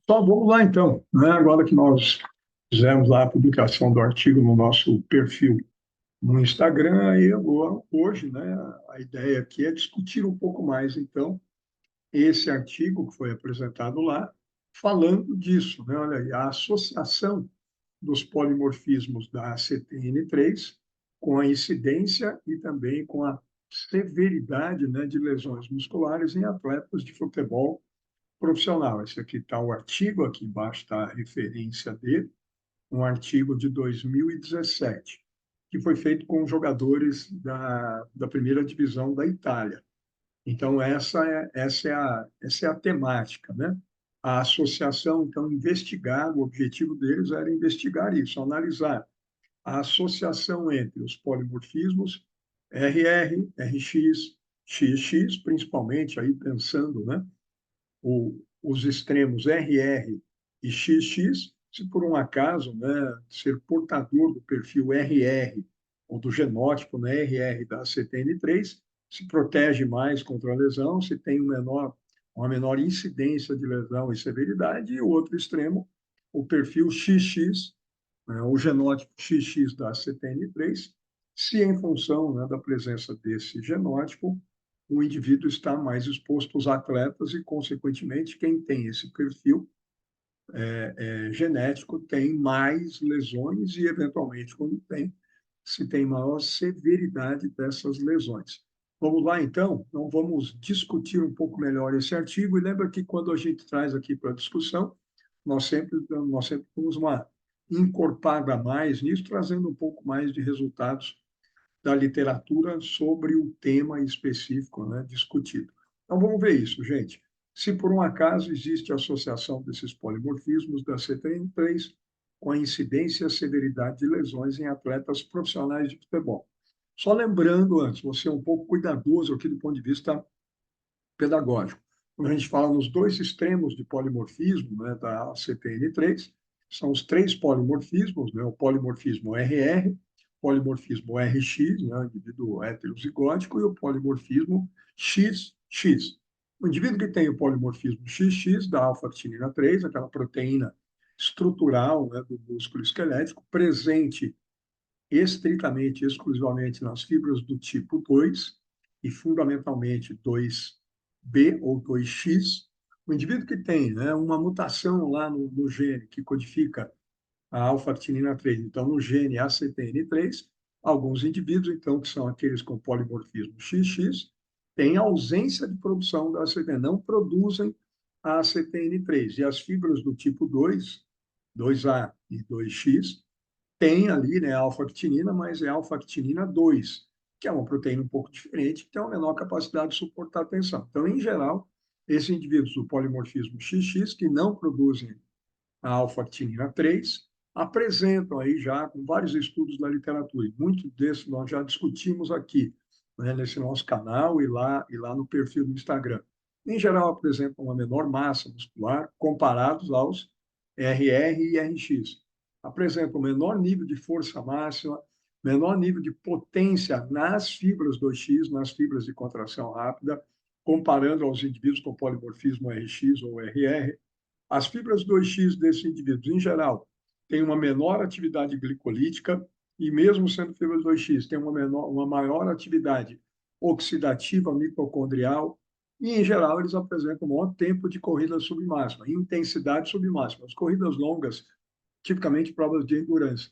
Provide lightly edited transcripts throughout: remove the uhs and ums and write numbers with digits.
Só vamos lá então, né? Agora que nós fizemos lá a publicação do artigo no nosso perfil no Instagram, aí agora, hoje, né, a ideia aqui é discutir um pouco mais, então, esse artigo que foi apresentado lá, falando disso, né? Olha aí, a associação dos polimorfismos da CTN3 com a incidência e também com a severidade, né, de lesões musculares em atletas de futebol profissional. Esse aqui está o artigo, aqui embaixo está a referência dele, um artigo de 2017, que foi feito com jogadores da primeira divisão da Itália. Então, essa é a temática, né? A associação, então, investigar, o objetivo deles era investigar isso, analisar a associação entre os polimorfismos RR, RX, XX, principalmente aí pensando, né, os extremos RR e XX, se por um acaso, né, ser portador do perfil RR ou do genótipo, né, RR da CTN3, se protege mais contra a lesão, se tem uma menor incidência de lesão e severidade, e o outro extremo, o perfil XX, né, o genótipo XX da CTN3, se em função, né, da presença desse genótipo, o indivíduo está mais exposto aos atletas e, consequentemente, quem tem esse perfil genético tem mais lesões e, eventualmente, quando tem, se tem maior severidade dessas lesões. Vamos lá, então? Então, vamos discutir um pouco melhor esse artigo. E lembra que quando a gente traz aqui para a discussão, nós sempre temos uma encorpada a mais nisso, trazendo um pouco mais de resultados da literatura sobre o tema específico, né, discutido. Então, vamos ver isso, gente. Se por um acaso existe associação desses polimorfismos da CTN3 com a incidência e a severidade de lesões em atletas profissionais de futebol. Só lembrando antes, você é um pouco cuidadoso aqui do ponto de vista pedagógico. Quando a gente fala nos dois extremos de polimorfismo, né, da CPN3, são os três polimorfismos, né, o polimorfismo RR, polimorfismo RX, né, indivíduo heterozigótico, e o polimorfismo XX. O indivíduo que tem o polimorfismo XX, da alfa-actinina 3, aquela proteína estrutural, né, do músculo esquelético, presente estritamente, exclusivamente nas fibras do tipo 2 e fundamentalmente 2B ou 2X, o indivíduo que tem, né, uma mutação lá no gene que codifica a alfa-actinina 3, então no gene ACTN3, alguns indivíduos, então, que são aqueles com polimorfismo XX, têm ausência de produção da ACTN, não produzem a ACTN3. E as fibras do tipo 2, 2A e 2X, tem ali, né, alfa-actinina, mas é alfa-actinina 2, que é uma proteína um pouco diferente, que tem uma menor capacidade de suportar a tensão. Então, em geral, esses indivíduos do polimorfismo XX, que não produzem a alfa-actinina 3, apresentam aí já com vários estudos na literatura, e muitos desses nós já discutimos aqui, né, nesse nosso canal e lá no perfil do Instagram. Em geral, apresentam uma menor massa muscular comparados aos RR e RX. Apresentam menor nível de força máxima, menor nível de potência nas fibras 2X, nas fibras de contração rápida, comparando aos indivíduos com polimorfismo RX ou RR. As fibras 2X desses indivíduos, em geral, têm uma menor atividade glicolítica e, mesmo sendo fibras 2X, têm uma maior atividade oxidativa mitocondrial e, em geral, eles apresentam maior tempo de corrida submáxima, intensidade submáxima. As corridas longas, tipicamente provas de endurance,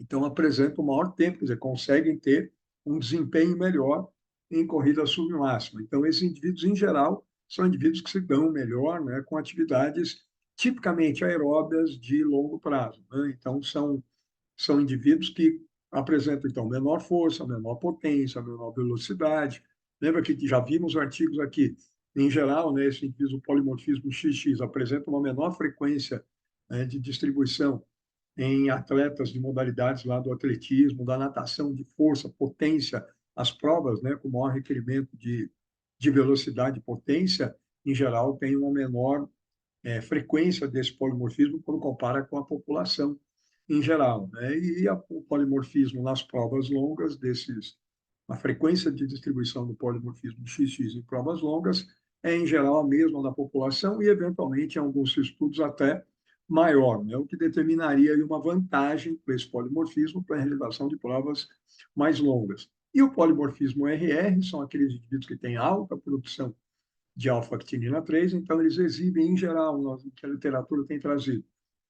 então apresentam maior tempo, quer dizer, conseguem ter um desempenho melhor em corrida submáxima. Então, esses indivíduos, em geral, são indivíduos que se dão melhor, né, com atividades tipicamente aeróbias de longo prazo, né? Então, são indivíduos que apresentam, então, menor força, menor potência, menor velocidade. Lembra que já vimos artigos aqui, em geral, né, esse indivíduo o polimorfismo XX apresenta uma menor frequência, né, de distribuição em atletas de modalidades lá do atletismo, da natação de força, potência, as provas, né, com maior requerimento de velocidade e potência, em geral, tem uma menor frequência desse polimorfismo quando compara com a população em geral, né? E o polimorfismo nas provas longas a frequência de distribuição do polimorfismo XX em provas longas é, em geral, a mesma da população e, eventualmente, em alguns estudos, até maior, né? O que determinaria aí uma vantagem para esse polimorfismo para a realização de provas mais longas. E o polimorfismo RR são aqueles indivíduos que têm alta produção de alfa-actinina 3, então eles exibem, em geral, o que a literatura tem trazido,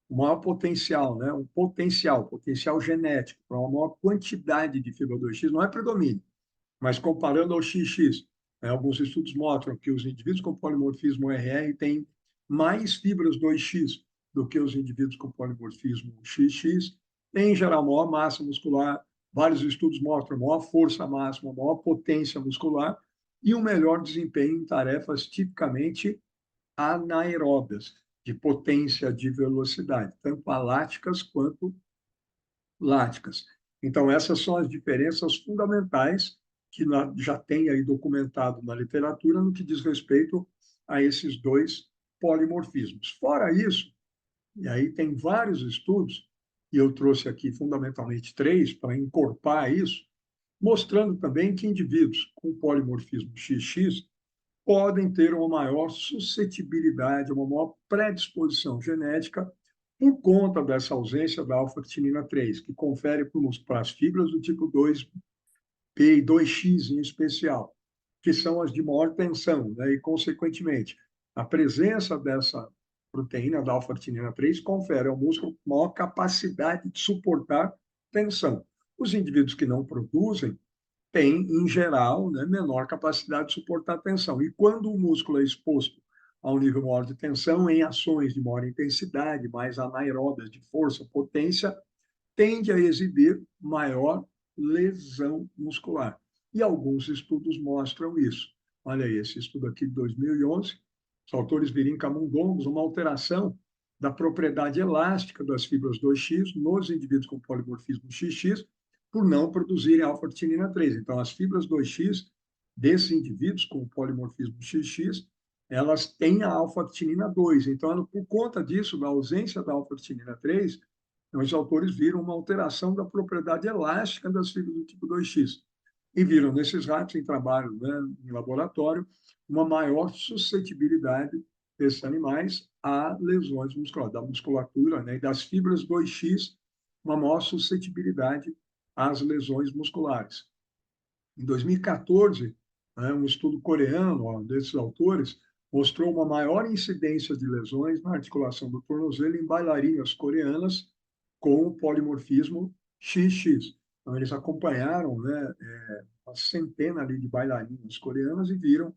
o maior potencial, né? Um potencial genético, para uma maior quantidade de fibra 2X, não é predomínio, mas comparando ao XX, né, alguns estudos mostram que os indivíduos com polimorfismo RR têm mais fibras 2X do que os indivíduos com polimorfismo XX, em geral, maior massa muscular, vários estudos mostram maior força máxima, maior potência muscular e um melhor desempenho em tarefas tipicamente anaeróbias, de potência de velocidade, tanto aláticas quanto láticas. Então, essas são as diferenças fundamentais que já tem aí documentado na literatura no que diz respeito a esses dois polimorfismos. Fora isso, e aí tem vários estudos, e eu trouxe aqui fundamentalmente três para encorpar isso, mostrando também que indivíduos com polimorfismo XX podem ter uma maior suscetibilidade, uma maior predisposição genética por conta dessa ausência da alfa-actinina 3, que confere para as fibras do tipo 2P e 2X em especial, que são as de maior tensão, né? E, consequentemente, a presença dessa proteína da alfa-actinina 3 confere ao músculo maior capacidade de suportar tensão. Os indivíduos que não produzem tem, em geral, né, menor capacidade de suportar tensão. E quando o músculo é exposto a um nível maior de tensão, em ações de maior intensidade, mais anaeróbias de força, potência, tende a exibir maior lesão muscular. E alguns estudos mostram isso. Olha aí, esse estudo aqui de 2011, os autores viram em camundongos uma alteração da propriedade elástica das fibras 2X nos indivíduos com polimorfismo XX por não produzirem alfa-actinina 3. Então, as fibras 2X desses indivíduos com polimorfismo XX, elas têm a alfa-actinina 2. Então, por conta disso, da ausência da alfa-actinina 3, os autores viram uma alteração da propriedade elástica das fibras do tipo 2X e viram nesses ratos em trabalho, né, em laboratório, uma maior suscetibilidade desses animais a lesões musculares, da musculatura, né, e das fibras 2X, uma maior suscetibilidade às lesões musculares. Em 2014, né, um estudo coreano, ó, desses autores, mostrou uma maior incidência de lesões na articulação do tornozelo em bailarinas coreanas com o polimorfismo XX. Então, eles acompanharam, né, uma centena ali de bailarinas coreanas e viram,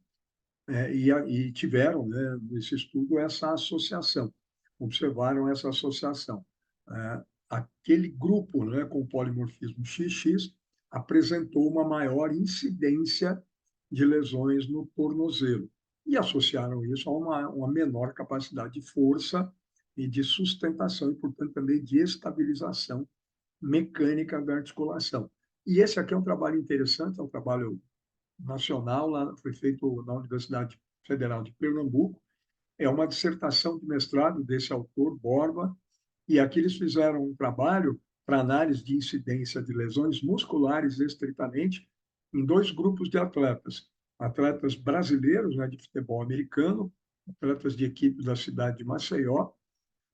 e tiveram, né, nesse estudo, essa associação, observaram essa associação. Aquele grupo, né, com polimorfismo XX apresentou uma maior incidência de lesões no tornozelo e associaram isso a uma menor capacidade de força e de sustentação e, portanto, também de estabilização mecânica da articulação. E esse aqui é um trabalho interessante, é um trabalho nacional, lá, foi feito na Universidade Federal de Pernambuco, é uma dissertação de mestrado desse autor, Borba, e aqui eles fizeram um trabalho para análise de incidência de lesões musculares estritamente em dois grupos de atletas. Atletas brasileiros, né, de futebol americano, atletas de equipe da cidade de Maceió,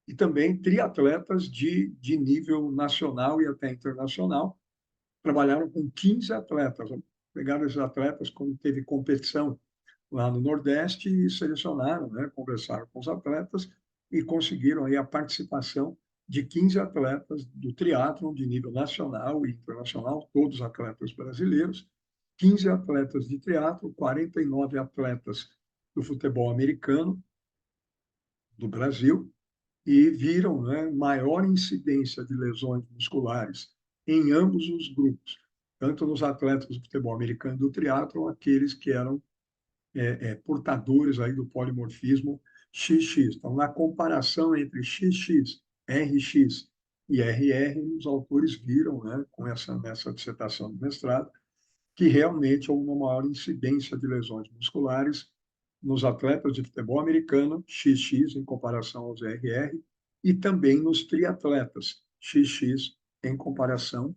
e também triatletas de nível nacional e até internacional. Trabalharam com 15 atletas. Pegaram esses atletas quando teve competição lá no Nordeste e selecionaram, né, conversaram com os atletas e conseguiram aí a participação de 15 atletas do triatlon de nível nacional e internacional, todos atletas brasileiros, 15 atletas de triatlo, 49 atletas do futebol americano do Brasil, e viram, né, maior incidência de lesões musculares em ambos os grupos, tanto nos atletas do futebol americano e do triatlon, aqueles que eram portadores aí do polimorfismo XX. Então, na comparação entre XX, RX e RR, os autores viram, né, nessa dissertação de mestrado, que realmente houve uma maior incidência de lesões musculares nos atletas de futebol americano, XX, em comparação aos RR, e também nos triatletas, XX, em comparação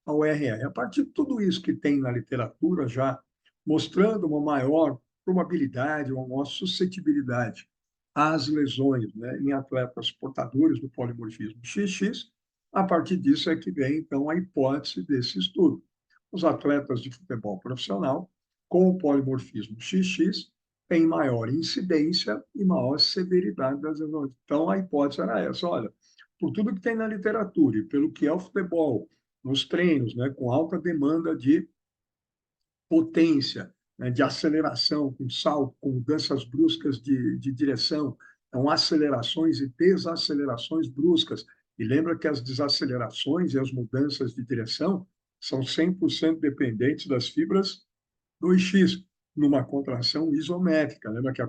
ao RR. A partir de tudo isso que tem na literatura já mostrando uma maior probabilidade ou a maior suscetibilidade às lesões, né, em atletas portadores do polimorfismo XX. A partir disso é que vem, então, a hipótese desse estudo. Os atletas de futebol profissional com o polimorfismo XX têm maior incidência e maior severidade das lesões. Então, a hipótese era essa, olha, por tudo que tem na literatura e pelo que é o futebol, nos treinos, né, com alta demanda de potência, né, de aceleração, com salto, com mudanças bruscas de direção, então acelerações e desacelerações bruscas. E lembra que as desacelerações e as mudanças de direção são 100% dependentes das fibras 2x, numa contração isométrica. Lembra que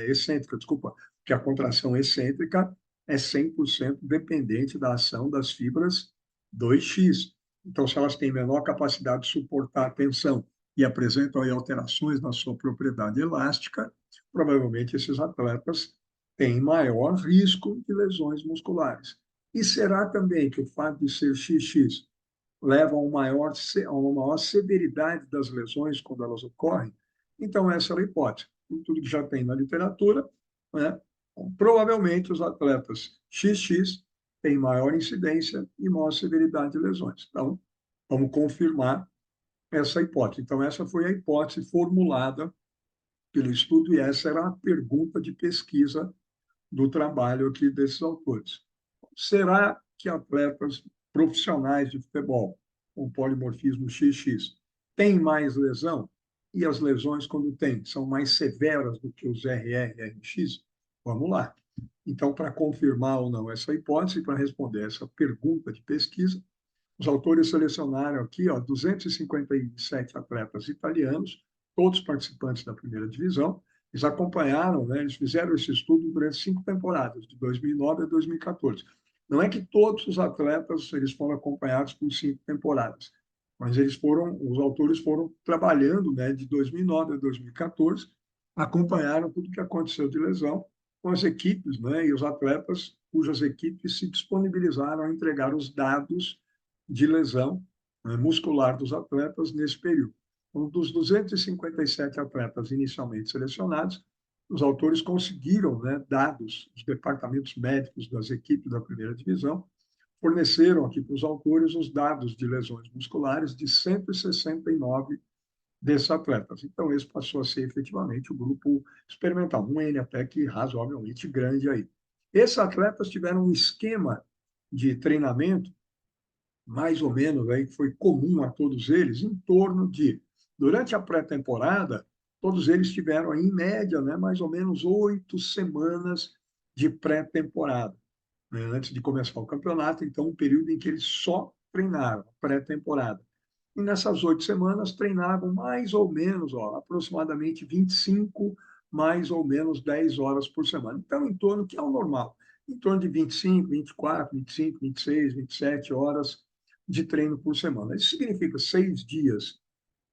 excêntrica, desculpa, que a contração excêntrica é 100% dependente da ação das fibras 2x. Então, se elas têm menor capacidade de suportar a tensão e apresentam aí alterações na sua propriedade elástica, provavelmente esses atletas têm maior risco de lesões musculares. E será também que o fato de ser XX leva a uma maior severidade das lesões quando elas ocorrem? Então, essa é a hipótese. Tudo que já tem na literatura, né? Provavelmente os atletas XX têm maior incidência e maior severidade de lesões. Então, vamos confirmar essa hipótese. Então, essa foi a hipótese formulada pelo estudo e essa era a pergunta de pesquisa do trabalho aqui desses autores. Será que atletas profissionais de futebol com polimorfismo XX têm mais lesão? E as lesões, quando têm, são mais severas do que os RR-RX? Vamos lá. Então, para confirmar ou não essa hipótese, para responder essa pergunta de pesquisa, os autores selecionaram aqui 257 atletas italianos, todos participantes da primeira divisão. Eles acompanharam, né, eles fizeram esse estudo durante 5 temporadas, de 2009 a 2014. Não é que todos os atletas eles foram acompanhados por 5 temporadas, mas os autores foram trabalhando, né, de 2009 a 2014, acompanharam tudo o que aconteceu de lesão com as equipes, né, e os atletas cujas equipes se disponibilizaram a entregar os dados de lesão, né, muscular dos atletas nesse período. Um dos 257 atletas inicialmente selecionados, os autores conseguiram, né, dados dos departamentos médicos das equipes da primeira divisão, forneceram aqui para os autores os dados de lesões musculares de 169 desses atletas. Então, esse passou a ser efetivamente o grupo experimental, um N até que razoavelmente grande aí. Esses atletas tiveram um esquema de treinamento mais ou menos, aí, que foi comum a todos eles, em torno de, durante a pré-temporada, todos eles tiveram, em média, né, mais ou menos 8 semanas de pré-temporada, né, antes de começar o campeonato, então um período em que eles só treinaram, pré-temporada. E nessas 8 semanas treinavam mais ou menos, aproximadamente 25, mais ou menos 10 horas por semana. Então, em torno, que é o normal, em torno de 25, 24, 25, 26, 27 horas de treino por semana. Isso significa 6 dias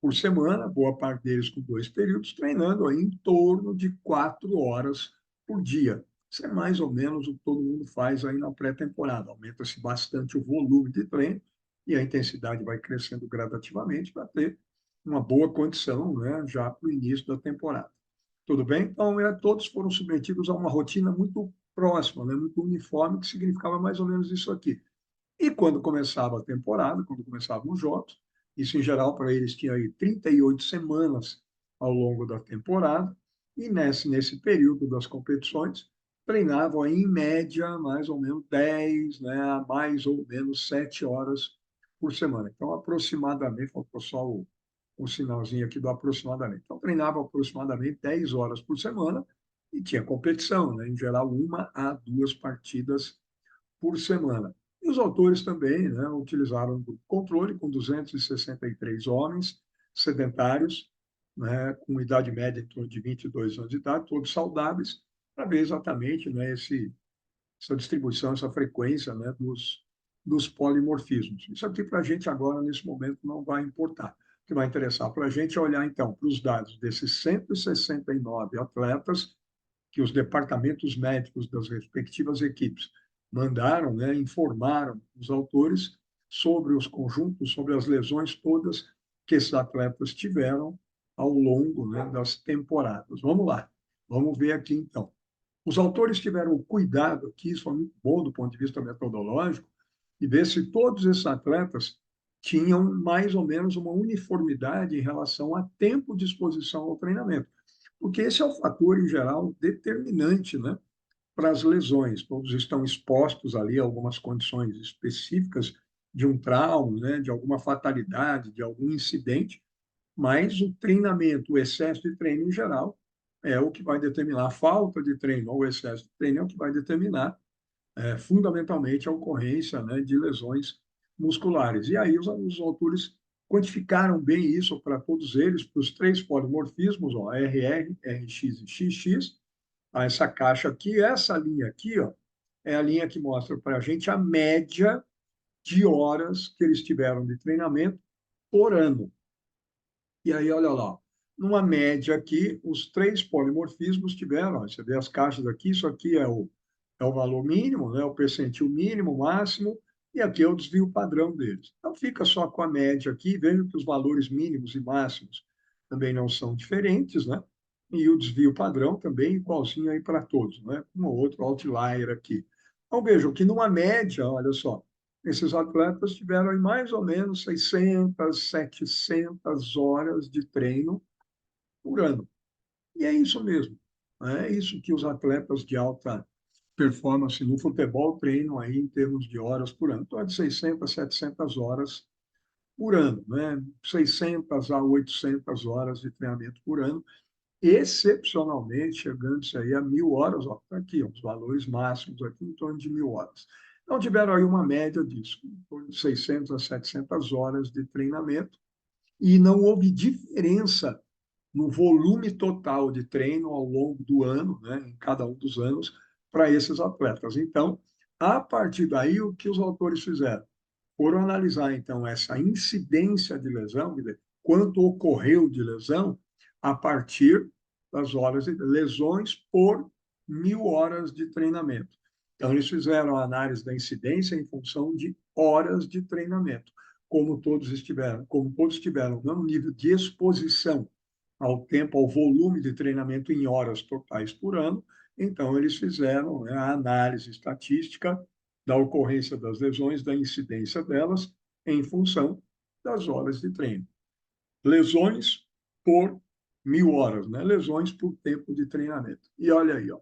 por semana, boa parte deles com 2 períodos, treinando aí em torno de 4 horas por dia. Isso é mais ou menos o que todo mundo faz aí na pré-temporada. Aumenta-se bastante o volume de treino e a intensidade vai crescendo gradativamente para ter uma boa condição, né, já para o início da temporada. Tudo bem? Então, todos foram submetidos a uma rotina muito próxima, né, muito uniforme, que significava mais ou menos isso aqui. E quando começava a temporada, quando começavam os jogos, isso em geral para eles tinha aí 38 semanas ao longo da temporada, e nesse período das competições, treinavam aí, em média mais ou menos 10, né, mais ou menos 7 horas por semana. Então, aproximadamente, faltou só o sinalzinho aqui do aproximadamente. Então, treinavam aproximadamente 10 horas por semana e tinha competição, né, em geral, 1 a 2 partidas por semana. E os autores também, né, utilizaram o controle com 263 homens sedentários, né, com idade média em torno de 22 anos de idade, todos saudáveis, para ver exatamente, né, essa distribuição, essa frequência, né, dos polimorfismos. Isso aqui para a gente agora, nesse momento, não vai importar. O que vai interessar para a gente é olhar, então, para os dados desses 169 atletas que os departamentos médicos das respectivas equipes mandaram, né, informaram os autores sobre os conjuntos, sobre as lesões todas que esses atletas tiveram ao longo, né, das temporadas. Vamos lá, vamos ver aqui então. Os autores tiveram cuidado aqui, isso é muito bom do ponto de vista metodológico, e ver se todos esses atletas tinham mais ou menos uma uniformidade em relação a tempo de exposição ao treinamento. Porque esse é o fator, em geral, determinante, né, para as lesões. Todos estão expostos ali a algumas condições específicas de um trauma, né, de alguma fatalidade, de algum incidente, mas o treinamento, o excesso de treino em geral, é o que vai determinar, a falta de treino ou o excesso de treino é o que vai determinar, fundamentalmente, a ocorrência, né, de lesões musculares. E aí os autores quantificaram bem isso para todos eles, para os três polimorfismos, ó, RR, RX e XX, essa caixa aqui, essa linha aqui, ó, é a linha que mostra para a gente a média de horas que eles tiveram de treinamento por ano. E aí, olha lá, numa média aqui, os três polimorfismos tiveram, ó, você vê as caixas aqui, isso aqui é o valor mínimo, né, o percentil mínimo, máximo, e aqui é o desvio padrão deles. Então, fica só com a média aqui, veja que os valores mínimos e máximos também não são diferentes, né? E o desvio padrão também igualzinho aí para todos, né? Um ou outro outlier aqui. Então, vejam que numa média, olha só, esses atletas tiveram aí mais ou menos 600, 700 horas de treino por ano. E é isso mesmo. Né? É isso que os atletas de alta performance no futebol treinam aí em termos de horas por ano. Então, é de 600 a 700 horas por ano, né? 600 a 800 horas de treinamento por ano, excepcionalmente chegando-se aí a 1.000 horas, ó, tá aqui, ó, os valores máximos aqui em torno de 1.000 horas. Então, tiveram aí uma média disso, em torno de 600 a 700 horas de treinamento, e não houve diferença no volume total de treino ao longo do ano, né, em cada um dos anos, para esses atletas. Então, a partir daí, o que os autores fizeram? Foram analisar, então, essa incidência de lesão, quanto ocorreu de lesão, a partir das horas de lesões por 1.000 horas de treinamento. Então, eles fizeram a análise da incidência em função de horas de treinamento. Como todos tiveram o mesmo nível de exposição ao tempo, ao volume de treinamento em horas totais por ano, então eles fizeram, né, a análise estatística da ocorrência das lesões, da incidência delas, em função das horas de treino. Lesões por 1.000 horas, né? Lesões por tempo de treinamento. E olha aí, ó.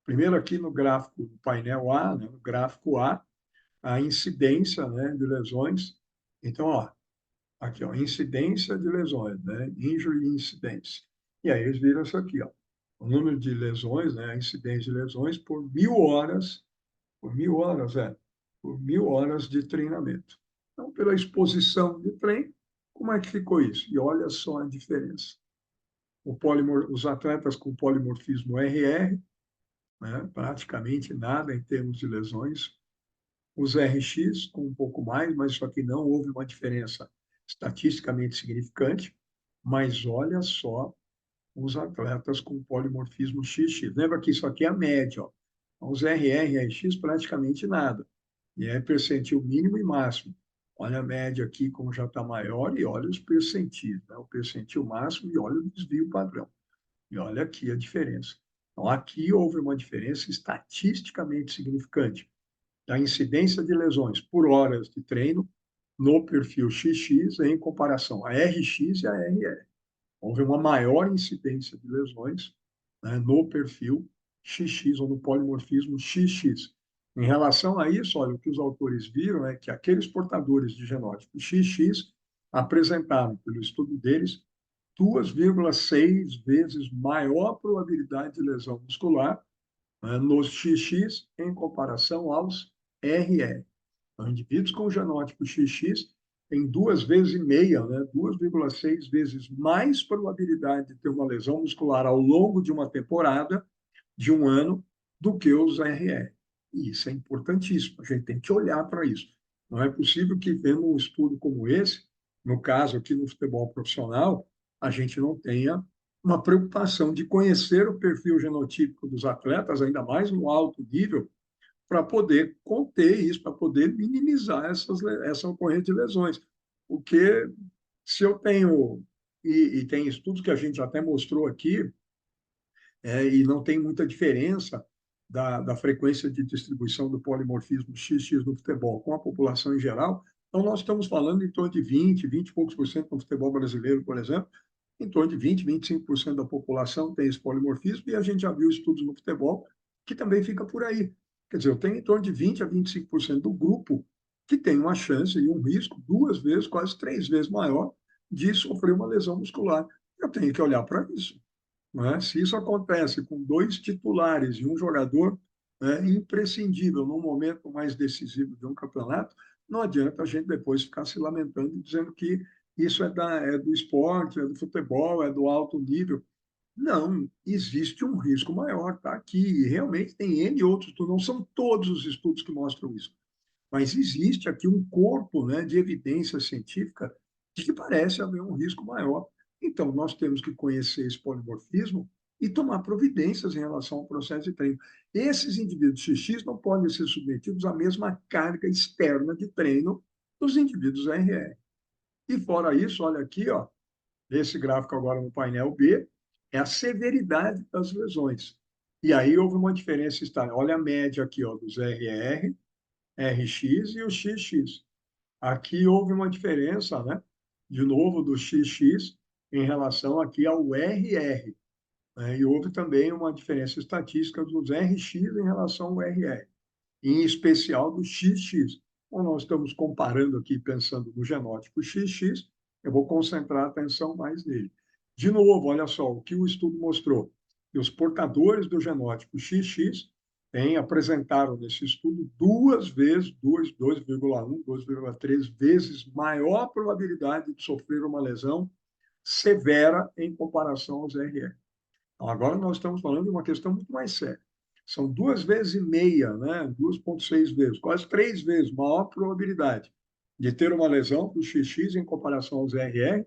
Primeiro aqui no gráfico do painel A, né, no gráfico a incidência, né, de lesões. Então, ó, aqui, ó, incidência de lesões, né? Injury incidência. E aí eles viram isso aqui, ó. O número de lesões, né? A incidência de lesões por 1.000 horas, por 1.000 horas de treinamento. Então, pela exposição de treino, como é que ficou isso? E olha só a diferença. Os atletas com polimorfismo RR, né? Praticamente nada em termos de lesões, os RX com um pouco mais, mas só que não houve uma diferença estatisticamente significante, mas olha só os atletas com polimorfismo XX. Lembra que isso aqui é a média, ó. Então, os RR e RX praticamente nada. E é percentil mínimo e máximo. Olha a média aqui como já está maior e olha os percentis, né? O percentil máximo e olha o desvio padrão. E olha aqui a diferença. Então, aqui houve uma diferença estatisticamente significante da incidência de lesões por horas de treino no perfil XX em comparação a RX e a RR. Houve uma maior incidência de lesões, né, no perfil XX ou no polimorfismo XX. Em relação a isso, olha, o que os autores viram é que aqueles portadores de genótipo XX apresentaram, pelo estudo deles, 2,6 vezes maior probabilidade de lesão muscular, né, nos XX em comparação aos RR. Então, indivíduos com genótipo XX têm 2,5 vezes, né, 2,6 vezes mais probabilidade de ter uma lesão muscular ao longo de uma temporada, de um ano, do que os RR. E isso é importantíssimo, a gente tem que olhar para isso. Não é possível que, vendo um estudo como esse, no caso aqui no futebol profissional, a gente não tenha uma preocupação de conhecer o perfil genotípico dos atletas, ainda mais no alto nível, para poder conter isso, para poder minimizar essa ocorrência de lesões. Porque se eu tenho e tem estudos que a gente até mostrou aqui, e não tem muita diferença da frequência de distribuição do polimorfismo XX no futebol com a população em geral. Então, nós estamos falando em torno de 20 e poucos por cento no futebol brasileiro, por exemplo, em torno de 25% da população tem esse polimorfismo, e a gente já viu estudos no futebol que também fica por aí. Quer dizer, eu tenho em torno de 20 a 25% do grupo que tem uma chance e um risco 2 vezes, quase 3 vezes maior de sofrer uma lesão muscular. Eu tenho que olhar para isso. Não é? Se isso acontece com 2 titulares e um jogador imprescindível no momento mais decisivo de um campeonato, não adianta a gente depois ficar se lamentando e dizendo que isso é do esporte, é do futebol, é do alto nível. Não, existe um risco maior, está aqui. E realmente tem N outros estudos, não são todos os estudos que mostram isso, mas existe aqui um corpo, de evidência científica de que parece haver um risco maior. Então, nós temos que conhecer esse polimorfismo e tomar providências em relação ao processo de treino. Esses indivíduos XX não podem ser submetidos à mesma carga externa de treino dos indivíduos RR. E fora isso, olha aqui, ó, esse gráfico agora no painel B, é a severidade das lesões. E aí houve uma diferença, olha a média aqui, ó, dos RR, RX e o XX. Aqui houve uma diferença, de novo, do XX em relação aqui ao RR, e houve também uma diferença estatística dos RX em relação ao RR, em especial do XX. Como nós estamos comparando aqui, pensando no genótipo XX, eu vou concentrar a atenção mais nele. De novo, olha só, o que o estudo mostrou, que os portadores do genótipo XX apresentaram nesse estudo 2 vezes, 2,1, 2,3 vezes maior probabilidade de sofrer uma lesão severa em comparação aos RR. Então, agora nós estamos falando de uma questão muito mais séria. São 2,5 vezes, 2,6 vezes, quase 3 vezes maior probabilidade de ter uma lesão do XX em comparação aos RR,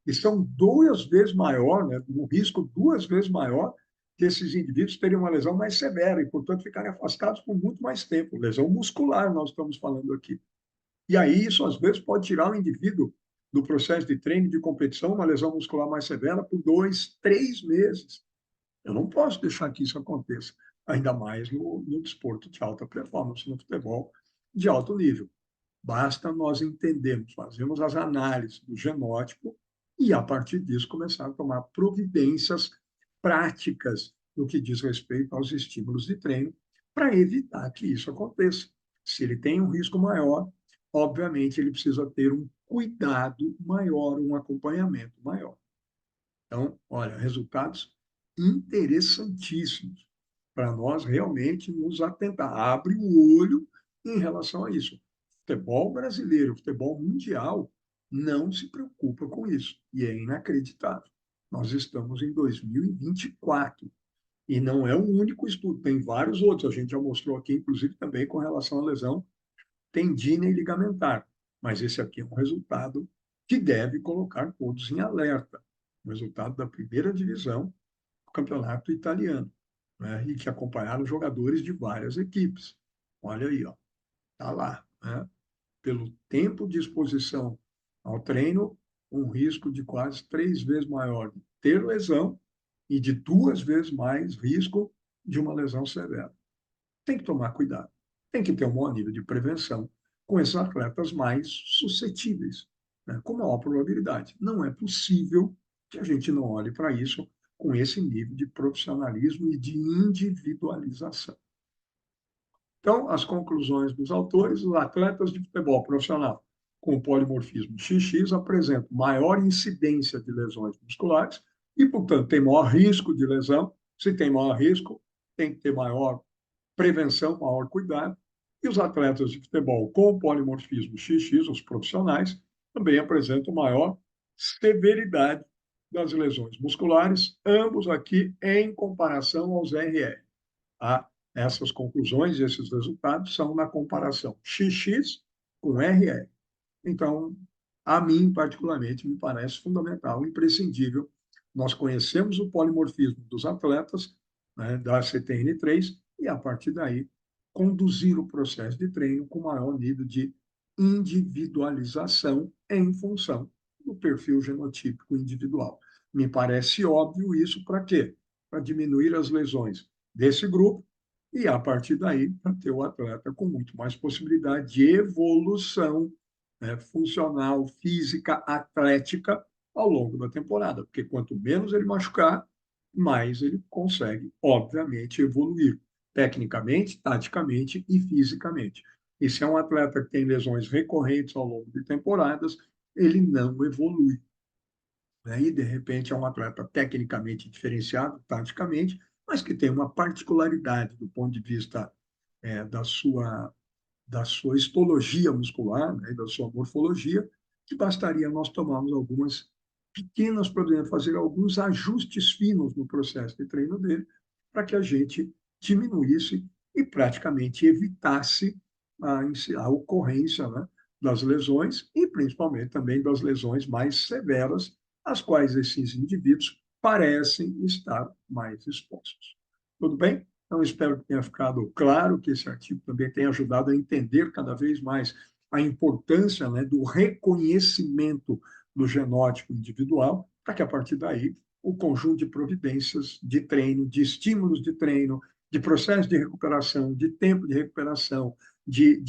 e são 2 vezes maior, um risco 2 vezes maior que esses indivíduos terem uma lesão mais severa e, portanto, ficarem afastados por muito mais tempo. Lesão muscular, nós estamos falando aqui. E aí, isso às vezes pode tirar o indivíduo do processo de treino, de competição, uma lesão muscular mais severa, por 2, 3 meses. Eu não posso deixar que isso aconteça, ainda mais no desporto de alta performance, no futebol de alto nível. Basta nós entendermos, fazermos as análises do genótipo e, a partir disso, começar a tomar providências práticas no que diz respeito aos estímulos de treino para evitar que isso aconteça. Se ele tem um risco maior, obviamente ele precisa ter um cuidado maior, um acompanhamento maior. Então, olha, resultados interessantíssimos para nós realmente nos atentar. Abre o olho em relação a isso. Futebol brasileiro, futebol mundial, não se preocupa com isso. E é inacreditável. Nós estamos em 2024 e não é o único estudo, tem vários outros. A gente já mostrou aqui, inclusive, também com relação à lesão tendina e ligamentar. Mas esse aqui é um resultado que deve colocar todos em alerta. O resultado da primeira divisão do campeonato italiano, e que acompanharam jogadores de várias equipes. Olha aí, ó, tá lá, pelo tempo de exposição ao treino, um risco de quase 3 vezes maior de ter lesão e de 2 vezes mais risco de uma lesão severa. Tem que tomar cuidado, tem que ter um bom nível de prevenção com esses atletas mais suscetíveis, com maior probabilidade. Não é possível que a gente não olhe para isso com esse nível de profissionalismo e de individualização. Então, as conclusões dos autores: os atletas de futebol profissional com polimorfismo XX apresentam maior incidência de lesões musculares e, portanto, tem maior risco de lesão. Se tem maior risco, tem que ter maior prevenção, maior cuidado. E os atletas de futebol com polimorfismo XX, os profissionais, também apresentam maior severidade das lesões musculares, ambos aqui em comparação aos RR. Essas conclusões, esses resultados são na comparação XX com RR. Então, a mim, particularmente, me parece fundamental, imprescindível, nós conhecemos o polimorfismo dos atletas, da CTN3, e, a partir daí, conduzir o processo de treino com maior nível de individualização em função do perfil genotípico individual. Me parece óbvio isso para quê? Para diminuir as lesões desse grupo e, a partir daí, para ter o atleta com muito mais possibilidade de evolução, né, funcional, física, atlética ao longo da temporada. Porque quanto menos ele machucar, mais ele consegue, obviamente, evoluir tecnicamente, taticamente e fisicamente. E se é um atleta que tem lesões recorrentes ao longo de temporadas, ele não evolui, né? E, de repente, é um atleta tecnicamente diferenciado, taticamente, mas que tem uma particularidade do ponto de vista da sua histologia muscular, né, da sua morfologia, que bastaria nós tomarmos algumas pequenas providências, fazer alguns ajustes finos no processo de treino dele, para que a gente diminuísse e praticamente evitasse a ocorrência, né, das lesões e principalmente também das lesões mais severas, às quais esses indivíduos parecem estar mais expostos. Tudo bem? Então, espero que tenha ficado claro, que esse artigo também tenha ajudado a entender cada vez mais a importância, né, do reconhecimento do genótipo individual, para que, a partir daí, o conjunto de providências de treino, de estímulos de treino, de processo de recuperação, de tempo de recuperação, de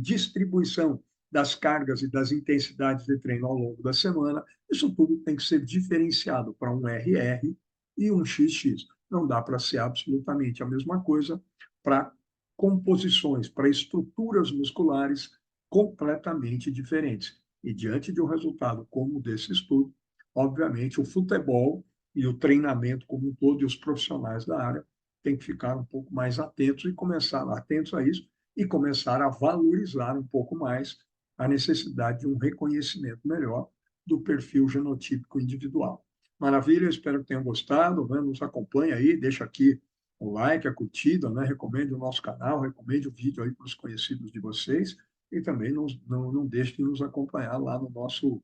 distribuição das cargas e das intensidades de treino ao longo da semana, isso tudo tem que ser diferenciado para um RR e um XX. Não dá para ser absolutamente a mesma coisa para composições, para estruturas musculares completamente diferentes. E diante de um resultado como o desse estudo, obviamente o futebol e o treinamento como um todo e os profissionais da área têm que ficar um pouco mais atentos e começar atentos a isso e começar a valorizar um pouco mais a necessidade de um reconhecimento melhor do perfil genotípico individual. Maravilha, espero que tenham gostado, né? Nos acompanhe aí, deixa aqui o like, a curtida, né? Recomende o nosso canal, recomende o vídeo aí para os conhecidos de vocês e também não deixe de nos acompanhar lá no nosso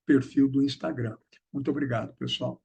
perfil do Instagram. Muito obrigado, pessoal.